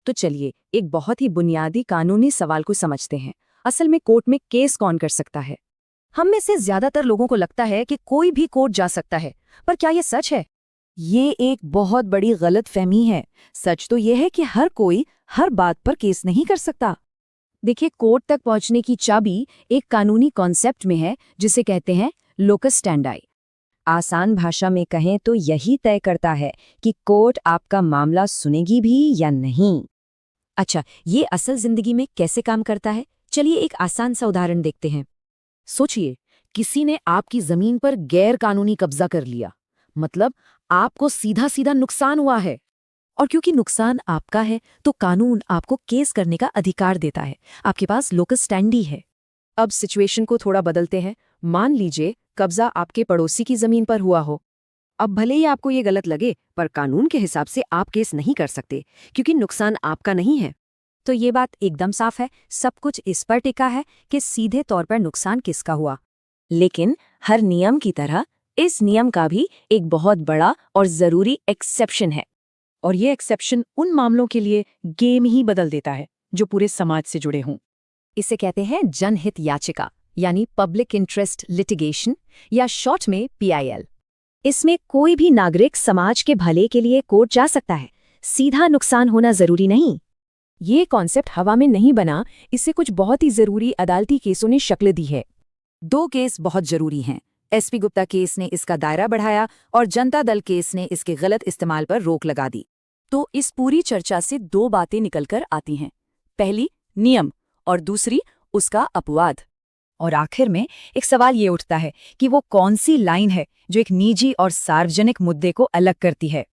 तो चलिए एक बहुत ही बुनियादी कानूनी सवाल को समझते हैं। असल में कोर्ट में केस कौन कर सकता है? हम में से ज्यादातर लोगों को लगता है कि कोई भी कोर्ट जा सकता है, पर क्या ये सच है? ये एक बहुत बड़ी गलतफहमी है। सच तो ये है कि हर कोई हर बात पर केस नहीं कर सकता। देखिए, कोर्ट तक पहुंचने की चाबी एक कानूनी कॉन्सेप्ट में है जिसे कहते हैं लोकस स्टैंडाई। आसान भाषा में कहें तो यही तय करता है कि कोर्ट आपका मामला सुनेगी भी या नहीं। अच्छा, ये असल जिंदगी में कैसे काम करता है? चलिए एक आसान सा उदाहरण देखते हैं। सोचिए, किसी ने आपकी जमीन पर गैर कानूनी कब्जा कर लिया, मतलब आपको सीधा सीधा नुकसान हुआ है। और क्योंकि नुकसान आपका है तो कानून आपको केस करने का अधिकार देता है। आपके पास लोकस स्टैंडी है। अब सिचुएशन को थोड़ा बदलते हैं। मान लीजिए कब्जा आपके पड़ोसी की जमीन पर हुआ हो। अब भले ही आपको ये गलत लगे, पर कानून के हिसाब से आप केस नहीं कर सकते क्योंकि नुकसान आपका नहीं है। तो ये बात एकदम साफ है, सब कुछ इस पर टिका है कि सीधे तौर पर नुकसान किसका हुआ। लेकिन हर नियम की तरह इस नियम का भी एक बहुत बड़ा और जरूरी एक्सेप्शन है। और ये एक्सेप्शन उन मामलों के लिए गेम ही बदल देता है जो पूरे समाज से जुड़े हों। इसे कहते हैं जनहित याचिका, यानी पब्लिक इंटरेस्ट लिटिगेशन, या शॉर्ट में PIL। इसमें कोई भी नागरिक समाज के भले के लिए कोर्ट जा सकता है, सीधा नुकसान होना जरूरी नहीं। ये कॉन्सेप्ट हवा में नहीं बना, इससे कुछ बहुत ही जरूरी अदालती केसों ने शक्ल दी है। 2 केस बहुत जरूरी हैं। SP गुप्ता केस ने इसका दायरा बढ़ाया और जनता दल केस ने इसके गलत इस्तेमाल पर रोक लगा दी। तो इस पूरी चर्चा से 2 बातें निकलकर आती हैं। पहली, नियम, और दूसरी, उसका अपवाद। और आखिर में एक सवाल ये उठता है कि वो कौन सी लाइन है जो एक निजी और सार्वजनिक मुद्दे को अलग करती है।